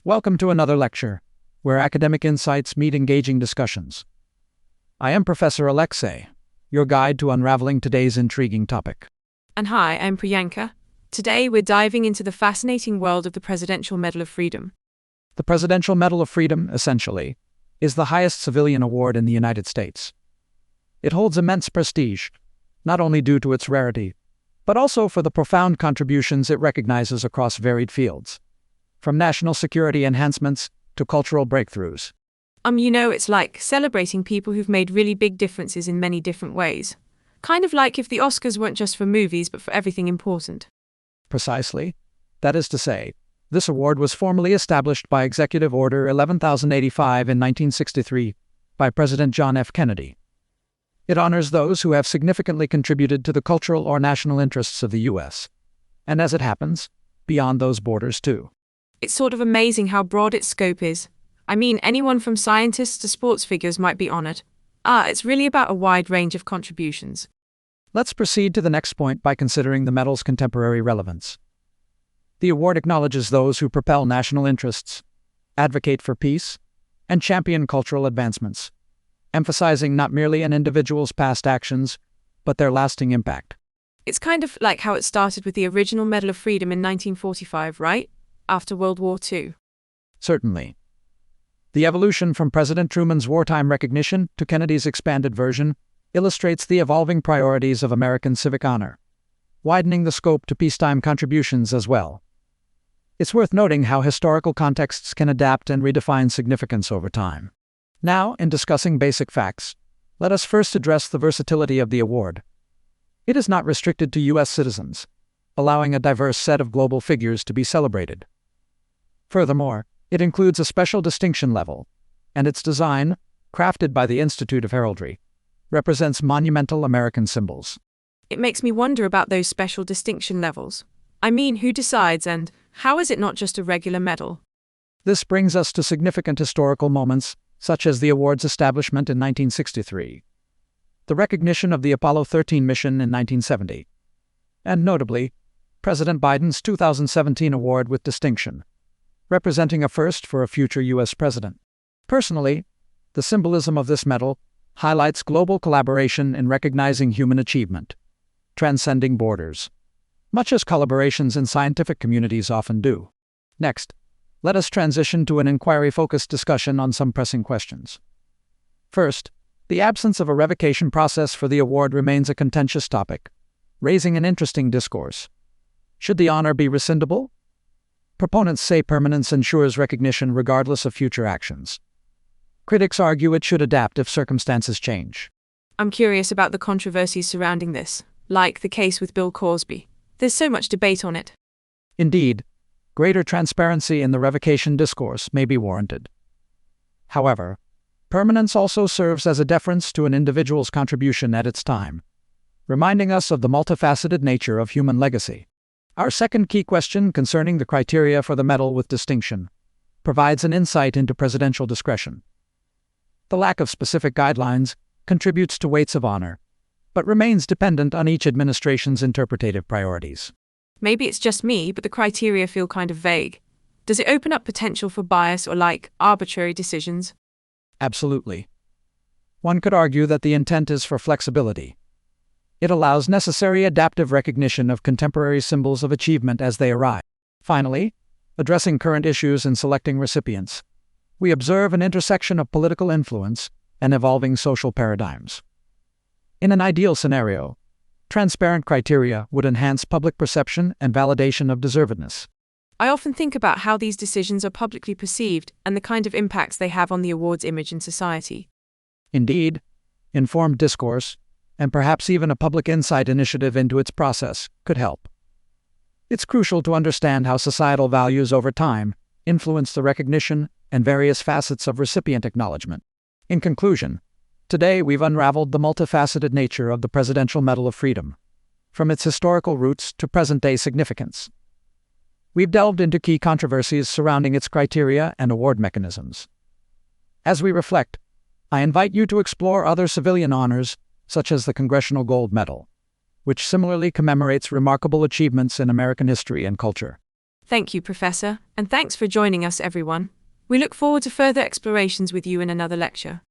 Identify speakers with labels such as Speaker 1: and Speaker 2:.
Speaker 1: Welcome to another lecture, where academic insights meet engaging discussions. I am Professor Alexei, your guide to unraveling today's intriguing topic.
Speaker 2: And hi, I'm Priyanka. Today we're diving into the fascinating world of the Presidential Medal of Freedom.
Speaker 1: The Presidential Medal of Freedom, essentially, is the highest civilian award in the United States. It holds immense prestige, not only due to its rarity, but also for the profound contributions it recognizes across varied fields, from national security enhancements to cultural breakthroughs.
Speaker 2: It's like celebrating people who've made really big differences in many different ways. Kind of like if the Oscars weren't just for movies, but for everything important.
Speaker 1: Precisely. That is to say, this award was formally established by Executive Order 11085 in 1963 by President John F. Kennedy. It honors those who have significantly contributed to the cultural or national interests of the U.S., and as it happens, beyond those borders too.
Speaker 2: It's sort of amazing how broad its scope is. Anyone from scientists to sports figures might be honored. It's really about a wide range of contributions.
Speaker 1: Let's proceed to the next point by considering the medal's contemporary relevance. The award acknowledges those who propel national interests, advocate for peace, and champion cultural advancements, emphasizing not merely an individual's past actions, but their lasting impact.
Speaker 2: It's kind of like how it started with the original Medal of Freedom in 1945, right? After World War II.
Speaker 1: Certainly. The evolution from President Truman's wartime recognition to Kennedy's expanded version illustrates the evolving priorities of American civic honor, widening the scope to peacetime contributions as well. It's worth noting how historical contexts can adapt and redefine significance over time. Now, in discussing basic facts, let us first address the versatility of the award. It is not restricted to U.S. citizens, allowing a diverse set of global figures to be celebrated. Furthermore, it includes a special distinction level, and its design, crafted by the Institute of Heraldry, represents monumental American symbols.
Speaker 2: It makes me wonder about those special distinction levels. Who decides, and how is it not just a regular medal?
Speaker 1: This brings us to significant historical moments, such as the award's establishment in 1963, the recognition of the Apollo 13 mission in 1970, and notably, President Biden's 2017 award with distinction, representing a first for a future U.S. president. Personally, the symbolism of this medal highlights global collaboration in recognizing human achievement, transcending borders, much as collaborations in scientific communities often do. Next, let us transition to an inquiry-focused discussion on some pressing questions. First, the absence of a revocation process for the award remains a contentious topic, raising an interesting discourse. Should the honor be rescindable? Proponents say permanence ensures recognition regardless of future actions. Critics argue it should adapt if circumstances change.
Speaker 2: I'm curious about the controversies surrounding this, like the case with Bill Cosby. There's so much debate on it.
Speaker 1: Indeed, greater transparency in the revocation discourse may be warranted. However, permanence also serves as a deference to an individual's contribution at its time, reminding us of the multifaceted nature of human legacy. Our second key question concerning the criteria for the medal with distinction provides an insight into presidential discretion. The lack of specific guidelines contributes to weights of honor, but remains dependent on each administration's interpretative priorities.
Speaker 2: Maybe it's just me, but the criteria feel kind of vague. Does it open up potential for bias or arbitrary decisions?
Speaker 1: Absolutely. One could argue that the intent is for flexibility. It allows necessary adaptive recognition of contemporary symbols of achievement as they arise. Finally, addressing current issues and selecting recipients, we observe an intersection of political influence and evolving social paradigms. In an ideal scenario, transparent criteria would enhance public perception and validation of deservedness.
Speaker 2: I often think about how these decisions are publicly perceived and the kind of impacts they have on the award's image in society.
Speaker 1: Indeed, informed discourse, and perhaps even a public insight initiative into its process, could help. It's crucial to understand how societal values over time influence the recognition and various facets of recipient acknowledgement. In conclusion, today we've unraveled the multifaceted nature of the Presidential Medal of Freedom, from its historical roots to present-day significance. We've delved into key controversies surrounding its criteria and award mechanisms. As we reflect, I invite you to explore other civilian honors, such as the Congressional Gold Medal, which similarly commemorates remarkable achievements in American history and culture.
Speaker 2: Thank you, Professor, and thanks for joining us, everyone. We look forward to further explorations with you in another lecture.